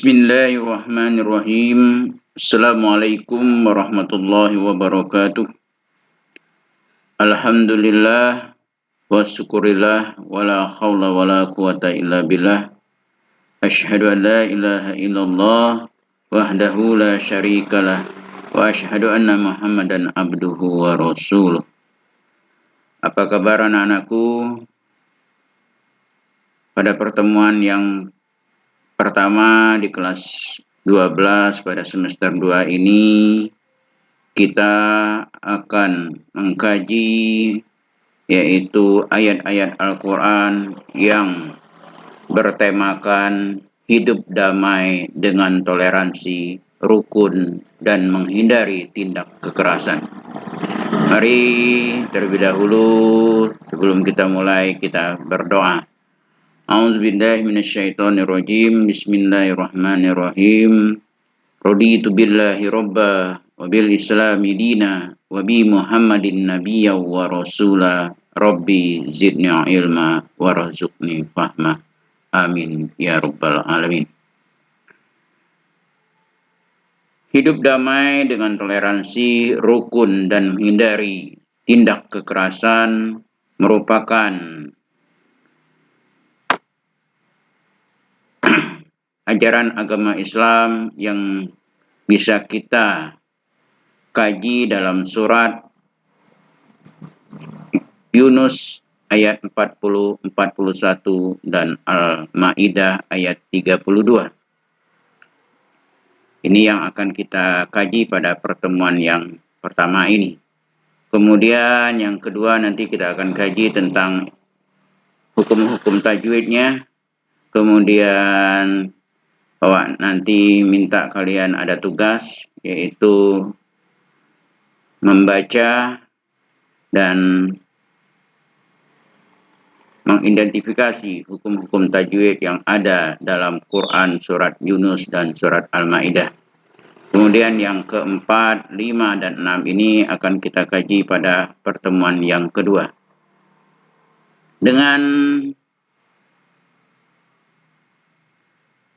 Bismillahirrahmanirrahim. Assalamualaikum warahmatullahi wabarakatuh. Alhamdulillah wa syukurillah wa la hawla wa la quwata illa billah. Asyhadu an la ilaha illallah wahdahu la syarikalah wa asyhadu anna Muhammadan abduhu wa rasuluh. Apa kabar anak-anakku? Pada pertemuan yang pertama di kelas 12 pada semester 2 ini kita akan mengkaji yaitu ayat-ayat Al-Quran yang bertemakan hidup damai dengan toleransi, rukun, dan menghindari tindak kekerasan. Mari terlebih dahulu sebelum kita mulai kita berdoa. A'udzubillahi minasyaitonirrajim. Bismillahirrahmanirrahim. Raditu billahi robba wa bil islami dina wa bi Muhammadin nabiyya wa rasula. Rabbi zidni ilma warzuqni fahma. Amin ya rabbal alamin. Hidup damai dengan toleransi, rukun, dan menghindari tindak kekerasan merupakan ajaran agama Islam yang bisa kita kaji dalam surat Yunus ayat 40, 41 dan Al-Maidah ayat 32. Ini yang akan kita kaji pada pertemuan yang pertama ini. Kemudian yang kedua nanti kita akan kaji tentang hukum-hukum tajwidnya. Kemudian bahwa nanti minta kalian ada tugas yaitu membaca dan mengidentifikasi hukum-hukum tajwid yang ada dalam Quran surat Yunus dan surat Al-Maidah. Kemudian yang keempat, 5 dan 6 ini akan kita kaji pada pertemuan yang kedua. Dengan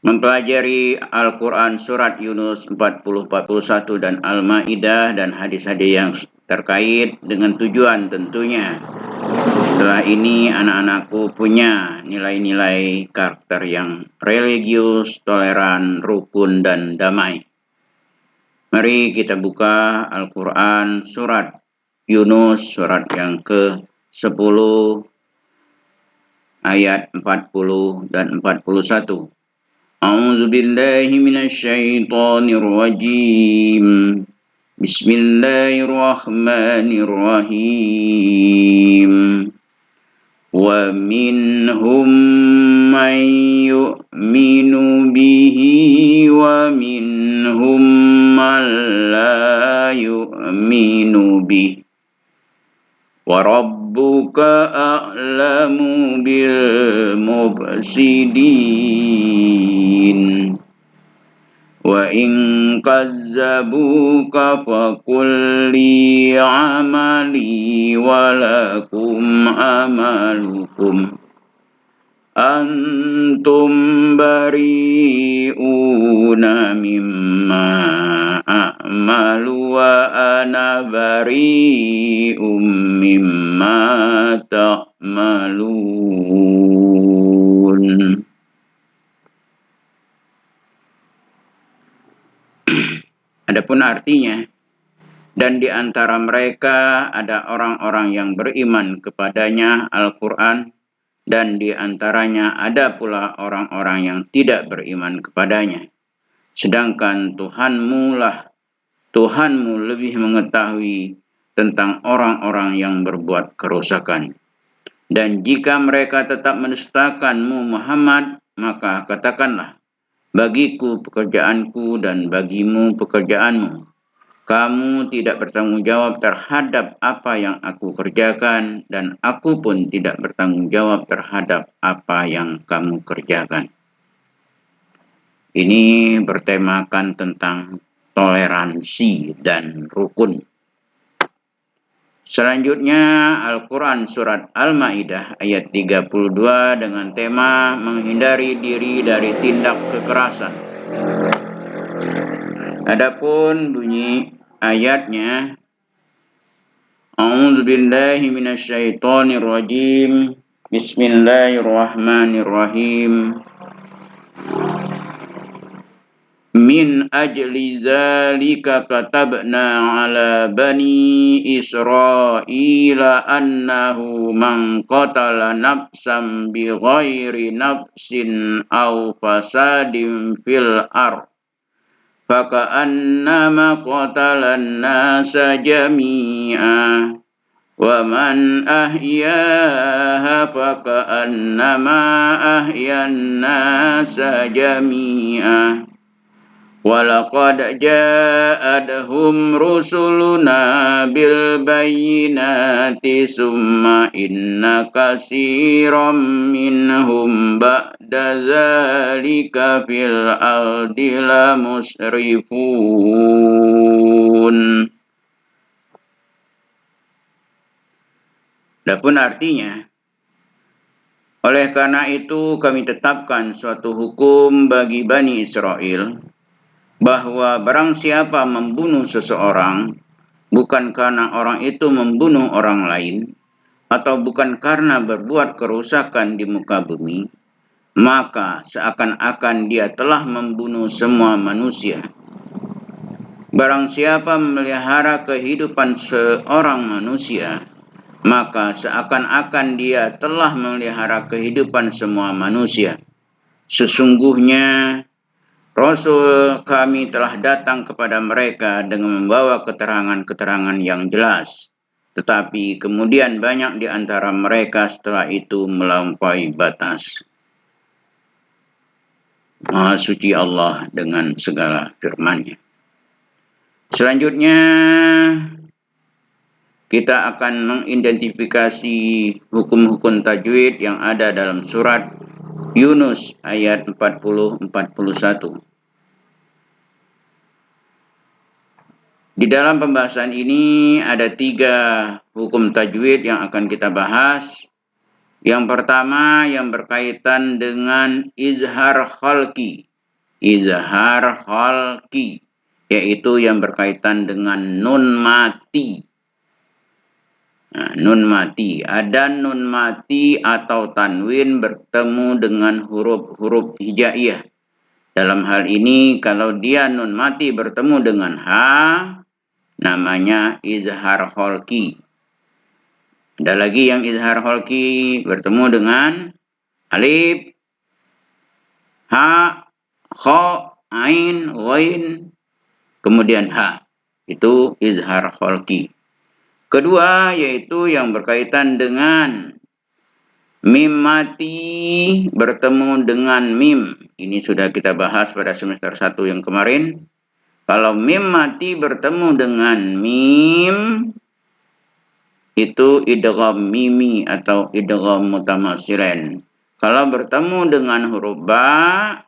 mempelajari Al-Quran surat Yunus 40, 41 dan Al-Maidah dan hadis-hadis yang terkait dengan tujuan tentunya. Setelah ini anak-anakku punya nilai-nilai karakter yang religius, toleran, rukun, dan damai. Mari kita buka Al-Quran surat Yunus surat yang ke-10 ayat 40 dan 41. A'udzu billahi minasyaitonir rajim. Bismillahirrahmanirrahim. Wa minhum man yu'minu bihi wa minhum man la yu'minu bihi. Wa rabbuka a'lamu bil mufsidin. Wa in kazzabuka faqul li amali wa lakum amalukum antum bari'una mimma a'malu wa ana bari'um mimma ta'malun. Adapun artinya, dan di antara mereka ada orang-orang yang beriman kepadanya Al-Quran, dan di antaranya ada pula orang-orang yang tidak beriman kepadanya. Sedangkan Tuhanmu lebih mengetahui tentang orang-orang yang berbuat kerusakan. Dan jika mereka tetap mendustakanmu Muhammad, maka katakanlah, bagiku pekerjaanku dan bagimu pekerjaanmu. Kamu tidak bertanggung jawab terhadap apa yang aku kerjakan, dan aku pun tidak bertanggung jawab terhadap apa yang kamu kerjakan. Ini bertemakan tentang toleransi dan rukun. Selanjutnya Al-Quran surat Al-Maidah ayat 32 dengan tema menghindari diri dari tindak kekerasan. Adapun bunyi ayatnya, A'udzubillahi minasyaitonirrajim. Bismillahirrahmanirrahim. Min ajli dzalika katabna ala bani Israila annahu man qatala nafsan bighairi nafsin aw fasadin fil ardh faka'annama qatalan nasa jami'a wa man ahyaha faka'annama ahyan nasa jami'a. Walaqad ja'adhum rusuluna bil bayyinati summa inna katsiran minhum ba'da dzalika fil ardi lamusrifun. Adapun artinya, oleh karena itu kami tetapkan suatu hukum bagi Bani Israel, bahwa barang siapa membunuh seseorang, bukan karena orang itu membunuh orang lain, atau bukan karena berbuat kerusakan di muka bumi, maka seakan-akan dia telah membunuh semua manusia. Barang siapa memelihara kehidupan seorang manusia, maka seakan-akan dia telah memelihara kehidupan semua manusia. Sesungguhnya Rasul kami telah datang kepada mereka dengan membawa keterangan-keterangan yang jelas. Tetapi kemudian banyak di antara mereka setelah itu melampaui batas. Maha suci Allah dengan segala firman-Nya. Selanjutnya, kita akan mengidentifikasi hukum-hukum tajwid yang ada dalam surat Yunus ayat 40-41. Di dalam pembahasan ini ada 3 hukum tajwid yang akan kita bahas. Yang pertama yang berkaitan dengan izhar khalqi. Izhar khalqi, yaitu yang berkaitan dengan nun mati. Nah, nun mati. Ada nun mati atau tanwin bertemu dengan huruf-huruf hijaiyah. Dalam hal ini, kalau dia nun mati bertemu dengan ha, namanya izhar khalqi. Ada lagi yang izhar khalqi bertemu dengan alif, ha, kha, ain, ghain, kemudian ha. Itu izhar khalqi. Kedua, yaitu yang berkaitan dengan mim mati bertemu dengan mim. Ini sudah kita bahas pada semester 1 yang kemarin. Kalau mim mati bertemu dengan mim, itu idgham mimi atau idgham mutamatsilan. Kalau bertemu dengan huruf ba,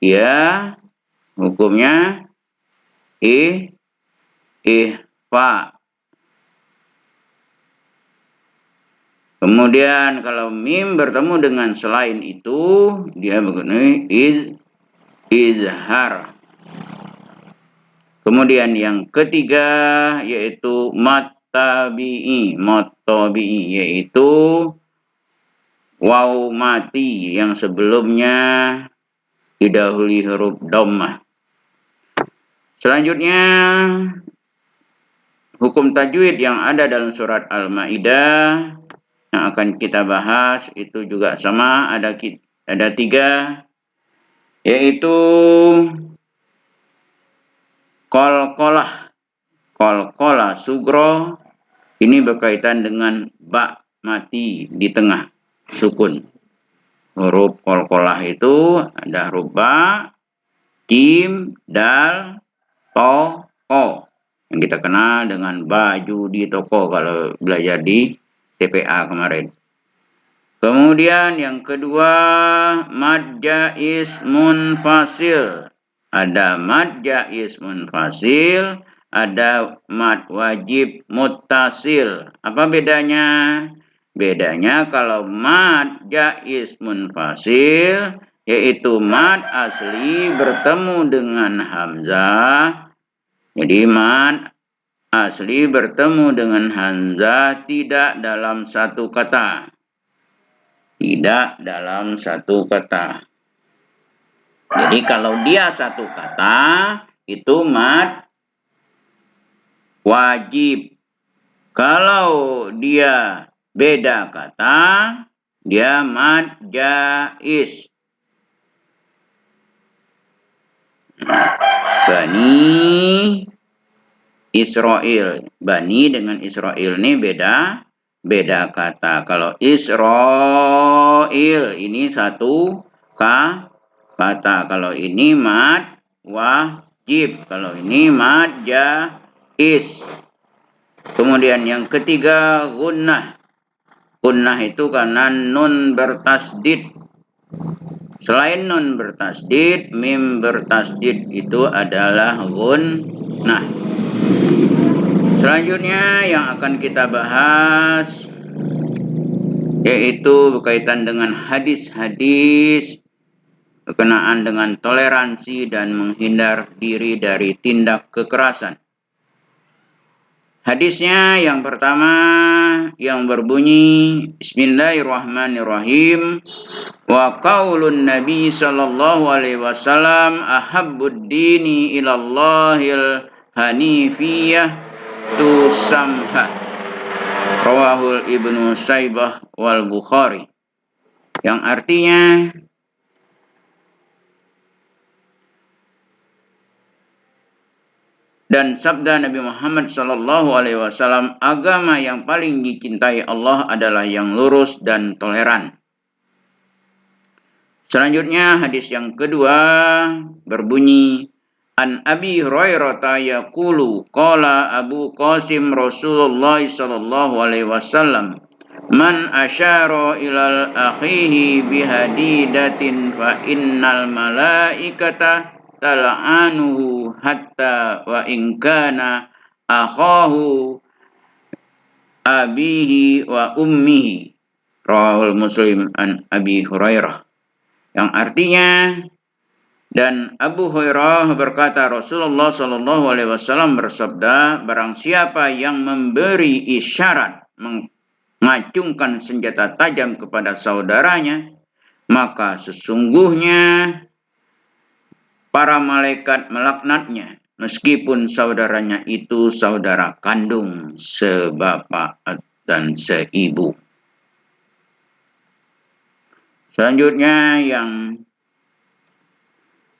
ya hukumnya ihfa. Kemudian kalau mim bertemu dengan selain itu, dia begini izhar. Kemudian yang ketiga yaitu mat tabi'i, yaitu waw mati yang sebelumnya didahului huruf dhammah. Selanjutnya hukum tajwid yang ada dalam surat Al-Maidah yang akan kita bahas itu juga sama, ada 3, yaitu qalqalah sugro. Ini berkaitan dengan ba mati di tengah sukun. Huruf qalqalah itu ada huruf ba, jim, dal, to, o, yang kita kenal dengan baju di toko kalau belajar di TPA kemarin. Kemudian yang kedua, mad jaiz munfasil. Ada mad jaiz munfasil, ada mad wajib muttasil. Apa bedanya? Bedanya kalau mad jaiz munfasil, yaitu mad asli bertemu dengan hamzah. Jadi mad asli bertemu dengan hamzah tidak dalam satu kata. Tidak dalam satu kata. Jadi kalau dia satu kata, itu mad wajib. Kalau dia beda kata, dia mad jaiz. Bani Israel. Bani dengan Israel ini beda kata. Kalau Israel ini satu kata. Kalau ini mad wajib. Kalau ini mad jaiz. Kemudian yang ketiga gunnah. Gunnah itu karena nun bertasdid. Selain nun bertasdid, mim bertasdid itu adalah gunnah. Selanjutnya yang akan kita bahas yaitu berkaitan dengan hadis-hadis berkenaan dengan toleransi dan menghindar diri dari tindak kekerasan. Hadisnya yang pertama yang berbunyi Bismillahirrahmanirrahim. Wa qaulun Nabi sallallahu alaihi wasallam ahabbud dini ilallahil hanifiyah tusamha. Rawahul Ibnu Saibah wal Bukhari. Yang artinya dan sabda Nabi Muhammad sallallahu alaihi wasallam, agama yang paling dicintai Allah adalah yang lurus dan toleran. Selanjutnya hadis yang kedua berbunyi An Abi Hurairah yaqulu qala Abu Qasim Rasulullah sallallahu alaihi wasallam man asyara ilal akhihi bihadidatin fa innal malaikata tal'anuhu hatta wa in kana akhahu abihi wa ummihi. Rawahul Muslim an Abi Hurairah. Yang artinya dan Abu Hurairah berkata Rasulullah Shallallahu Alaihi Wasallam bersabda, barang siapa yang memberi isyarat mengacungkan senjata tajam kepada saudaranya, maka sesungguhnya para malaikat melaknatnya, meskipun saudaranya itu saudara kandung, sebapak dan seibu. Selanjutnya yang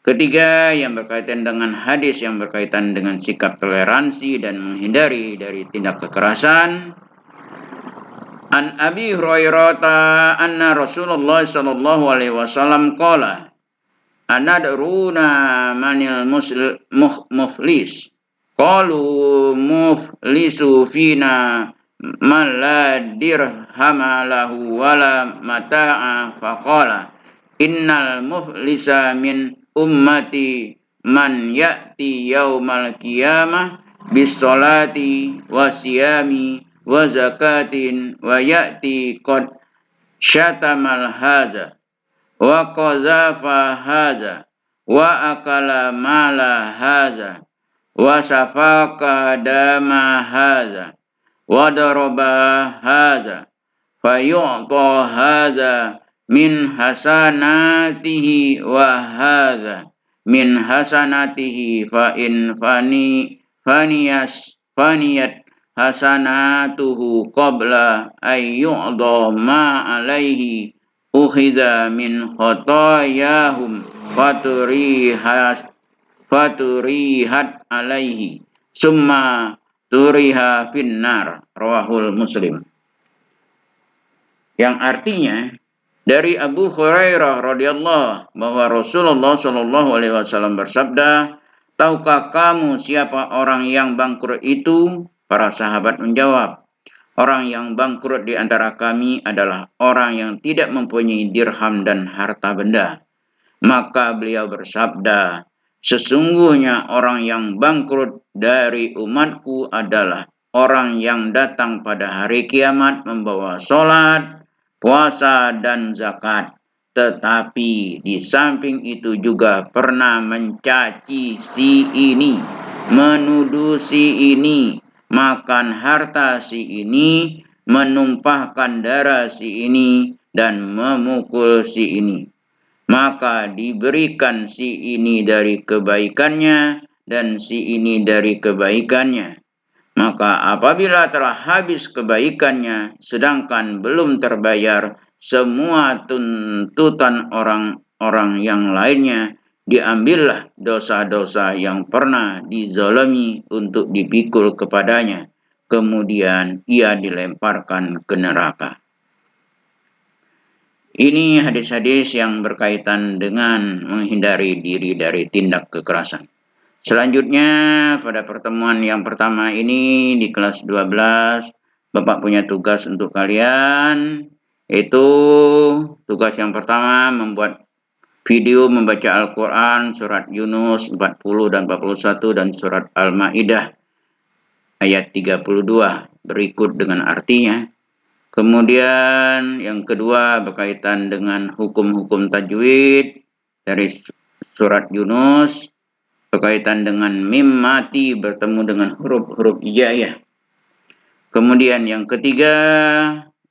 ketiga yang berkaitan dengan hadis yang berkaitan dengan sikap toleransi dan menghindari dari tindak kekerasan. An Abi Hurairah anna Rasulullah sallallahu alaihi wasallam qala anadruna manil muflis qalu muflisu fina man la dirhama lahu wala mata'a faqala innal muflisa min ummati man ya'ti yaumal qiyamah bis salati wa siyami wa zakatin wa ya'ti qad syatamal hadza wa qazafa hadza wa akala mala hadza wa safaka dama hadza wa daraba hadza fayu'ta hadza min hasanatihi wa hadza min hasanatihi fa in faniyat hasanatuhu qabla ayyu'dha ma alaihi ukhidha min khotoyahum faturihat alaihi summa turiha finnar. Rawahul Muslim. Yang artinya dari Abu Hurairah radhiyallahu bahwa Rasulullah shallallahu alaihi wasallam bersabda, tahukah kamu siapa orang yang bangkrut itu? Para sahabat menjawab, orang yang bangkrut di antara kami adalah orang yang tidak mempunyai dirham dan harta benda. Maka beliau bersabda, sesungguhnya orang yang bangkrut dari umatku adalah orang yang datang pada hari kiamat membawa sholat, puasa, dan zakat. tetapi di samping itu juga pernah mencaci si ini, menuduh si ini, makan harta si ini, menumpahkan darah si ini, dan memukul si ini. Maka diberikan si ini dari kebaikannya dan si ini dari kebaikannya. Maka apabila telah habis kebaikannya, sedangkan belum terbayar semua tuntutan orang-orang yang lainnya, diambillah dosa-dosa yang pernah dizalimi untuk dipikul kepadanya. Kemudian ia dilemparkan ke neraka. Ini hadis-hadis yang berkaitan dengan menghindari diri dari tindak kekerasan. Selanjutnya pada pertemuan yang pertama ini di kelas 12, Bapak punya tugas untuk kalian, yaitu tugas yang pertama membuat video membaca Al-Quran surat Yunus 40 dan 41 dan surat Al-Ma'idah ayat 32 berikut dengan artinya. Kemudian yang kedua berkaitan dengan hukum-hukum tajwid dari surat Yunus berkaitan dengan mim mati bertemu dengan huruf-huruf hijaiyah. Kemudian yang ketiga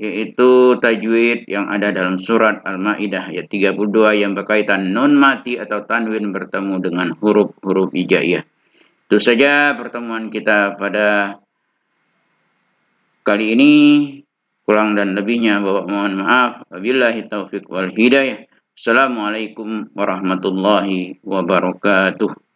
yaitu tajwid yang ada dalam surat Al-Maidah ayat 32 yang berkaitan nun mati atau tanwin bertemu dengan huruf-huruf hijaiyah. Itu saja pertemuan kita pada kali ini. Kurang dan lebihnya Bapak mohon maaf. Wabillahi taufiq wal hidayah. Assalamualaikum warahmatullahi wabarakatuh.